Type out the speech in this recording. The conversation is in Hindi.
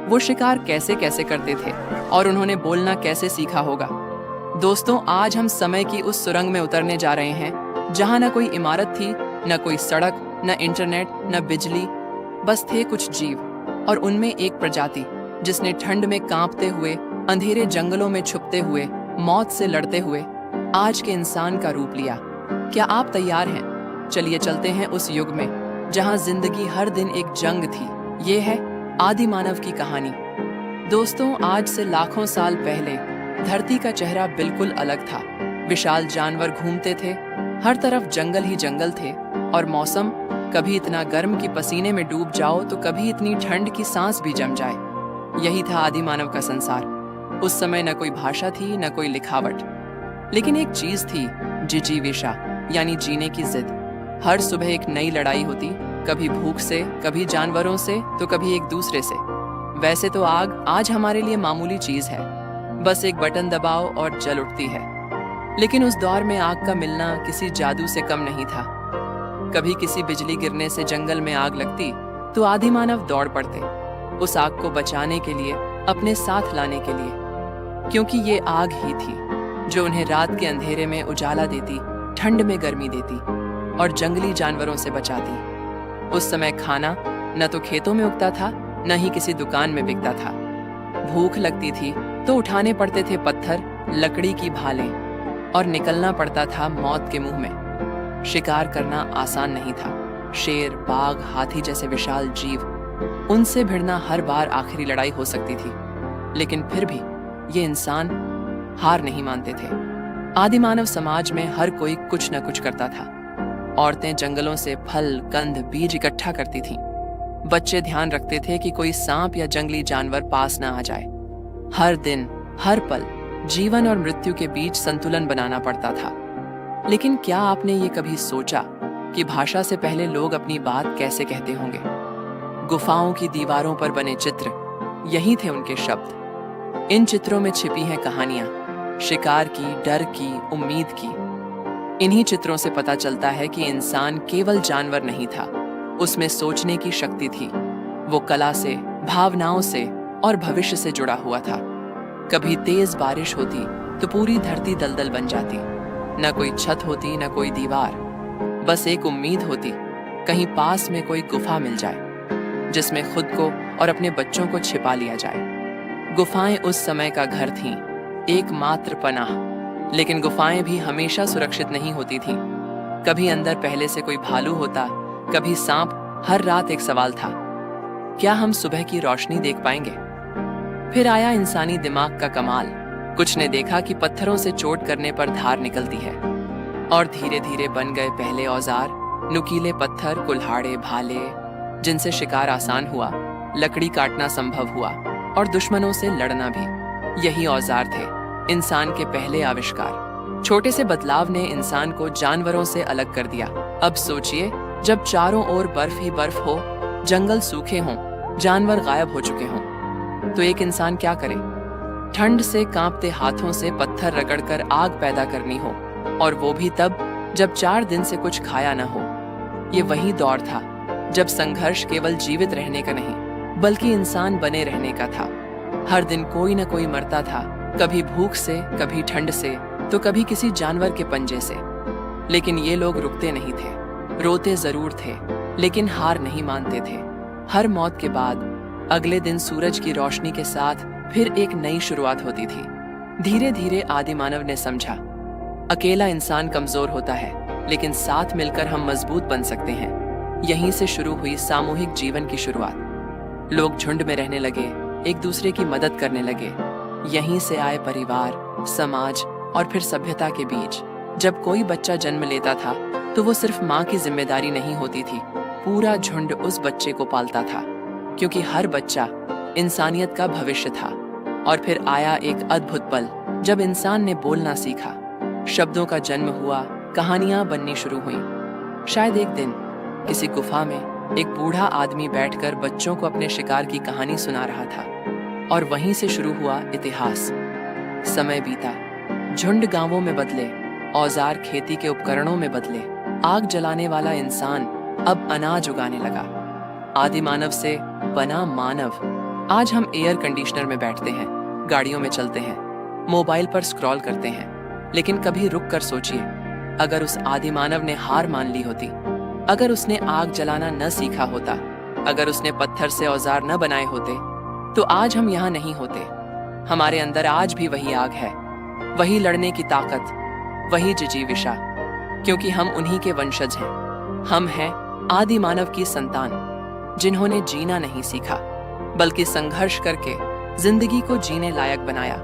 वो शिकार कैसे कैसे करते थे और उन्होंने बोलना कैसे सीखा होगा। दोस्तों, आज हम समय की उस सुरंग में उतरने जा रहे हैं जहां न कोई इमारत थी, न कोई सड़क, न इंटरनेट, न बिजली, बस थे कुछ जीव, और उनमें एक प्रजाति जिसने ठंड में कांपते हुए, अंधेरे जंगलों में छुपते हुए, मौत से लड़ते हुए आज के इंसान का रूप लिया। क्या आप तैयार हैं? चलिए चलते हैं उस युग में जहां जिंदगी हर दिन एक जंग थी। ये है आदि मानव की कहानी। दोस्तों, आज से लाखों साल पहले धरती का चेहरा बिल्कुल अलग था। विशाल जानवर घूमते थे, हर तरफ जंगल ही जंगल थे, और मौसम कभी इतना गर्म कि पसीने में डूब जाओ तो कभी इतनी ठंड की सांस भी जम जाए। यही था आदि मानव का संसार। उस समय न कोई भाषा थी, न कोई लिखावट, लेकिन एक चीज थी, जिजीविषा, यानी जीने की जिद। हर सुबह एक नई लड़ाई होती, कभी भूख से, कभी जानवरों से, तो कभी एक दूसरे से। वैसे तो आग आज हमारे लिए मामूली चीज है, बस एक बटन दबाओ और जल उठती है, लेकिन उस दौर में आग का मिलना किसी जादू से कम नहीं था। कभी किसी बिजली गिरने से जंगल में आग लगती तो आदि मानव दौड़ पड़ते उस आग को बचाने के लिए, अपने साथ लाने के लिए, क्योंकि ये आग ही थी जो उन्हें रात के अंधेरे में उजाला देती, ठंड में गर्मी देती और जंगली जानवरों से बचाती। उस समय खाना न तो खेतों में उगता था, न ही किसी दुकान में बिकता था। भूख लगती थी तो उठाने पड़ते थे पत्थर, लकड़ी की भालें, और निकलना पड़ता था मौत के मुंह में। शिकार करना आसान नहीं था। शेर, बाघ, हाथी जैसे विशाल जीव, उनसे भिड़ना हर बार आखिरी लड़ाई हो सकती थी, लेकिन फिर भी ये इंसान हार नहीं मानते थे। आदि मानव समाज में हर कोई कुछ न कुछ करता था। औरतें जंगलों से फल, कंद, बीज इकट्ठा करती थीं। बच्चे ध्यान रखते थे कि कोई सांप या जंगली जानवर पास न आ जाए। हर दिन, हर पल जीवन और मृत्यु के बीच संतुलन बनाना पड़ता था। लेकिन क्या आपने ये कभी सोचा कि भाषा से पहले लोग अपनी बात कैसे कहते होंगे? गुफाओं की दीवारों पर बने चित्र, यही थे उनके शब्द। इन चित्रों में छिपी हैं कहानियां, शिकार की, डर की, उम्मीद की। इन्हीं चित्रों से पता चलता है कि इंसान केवल जानवर नहीं था, उसमें सोचने की शक्ति थी। वो कला से, भावनाओं से और भविष्य से जुड़ा हुआ था। कभी तेज बारिश होती तो पूरी धरती दलदल बन जाती। न कोई छत होती, न कोई दीवार, बस एक उम्मीद होती, कहीं पास में कोई गुफा मिल जाए जिसमें खुद को और अपने बच्चों को छिपा लिया जाए। गुफाएं उस समय का घर थीं, एकमात्र पनाह। लेकिन गुफाएं भी हमेशा सुरक्षित नहीं होती थीं। कभी अंदर पहले से कोई भालू होता, कभी सांप। हर रात एक सवाल था, क्या हम सुबह की रोशनी देख पाएंगे? फिर आया इंसानी दिमाग का कमाल। कुछ ने देखा कि पत्थरों से चोट करने पर धार निकलती है, और धीरे धीरे बन गए पहले औजार, नुकीले पत्थर, कुल्हाड़े, भाले, जिनसे शिकार आसान हुआ, लकड़ी काटना संभव हुआ और दुश्मनों से लड़ना भी। यही औजार थे इंसान के पहले आविष्कार। छोटे से बदलाव ने इंसान को जानवरों से अलग कर दिया। अब सोचिए, जब चारों ओर बर्फ ही बर्फ हो, जंगल सूखे हों, जानवर गायब हो चुके हों, तो एक इंसान क्या करे? ठंड से कांपते हाथों से पत्थर रगड़कर आग पैदा करनी हो, और वो भी तब जब 4 दिन से कुछ खाया न हो। ये वही दौर था जब संघर्ष केवल जीवित रहने का नहीं, बल्कि इंसान बने रहने का था। हर दिन कोई न कोई मरता था, कभी भूख से, कभी ठंड से, तो कभी किसी जानवर के पंजे से। लेकिन ये लोग रुकते नहीं थे। रोते जरूर थे, लेकिन हार नहीं मानते थे। हर मौत के बाद अगले दिन सूरज की रोशनी के साथ फिर एक नई शुरुआत होती थी। धीरे धीरे आदि मानव ने समझा, अकेला इंसान कमजोर होता है, लेकिन साथ मिलकर हम मजबूत बन सकते हैं। यहीं से शुरू हुई सामूहिक जीवन की शुरुआत। लोग झुंड में रहने लगे, एक दूसरे की मदद करने लगे। यहीं से आए परिवार, समाज और फिर सभ्यता के बीच। जब कोई बच्चा जन्म लेता था तो वो सिर्फ माँ की जिम्मेदारी नहीं होती थी, पूरा झुंड उस बच्चे को पालता था, क्योंकि हर बच्चा इंसानियत का भविष्य था। और फिर आया एक अद्भुत पल जब इंसान ने बोलना सीखा, शब्दों का जन्म हुआ, कहानियां बननी शुरू हुईं। शायद एक दिन किसी गुफा में एक बूढ़ा आदमी बैठकर बच्चों को अपने शिकार की कहानी सुना रहा था, और वहीं से शुरू हुआ इतिहास। समय बीता, झुंड गांवों में बदले, औजार खेती के उपकरणों में बदले, आग जलाने वाला इंसान अब अनाज उगाने लगा। आदि मानव से बना मानव आज हम एयर कंडीशनर में बैठते हैं, गाड़ियों में चलते हैं, मोबाइल पर स्क्रॉल करते हैं, लेकिन कभी रुक कर सोचिए, अगर उस आदि मानव ने हार मान ली होती, अगर उसने आग जलाना न सीखा होता, अगर उसने पत्थर से औजार न बनाए होते, तो आज हम यहाँ नहीं होते। हमारे अंदर आज भी वही आग है, वही लड़ने की ताकत, वही जिजीविषा, क्योंकि हम उन्हीं के वंशज हैं। हम हैं आदि मानव की संतान, जिन्होंने जीना नहीं सीखा, बल्कि संघर्ष करके जिंदगी को जीने लायक बनाया।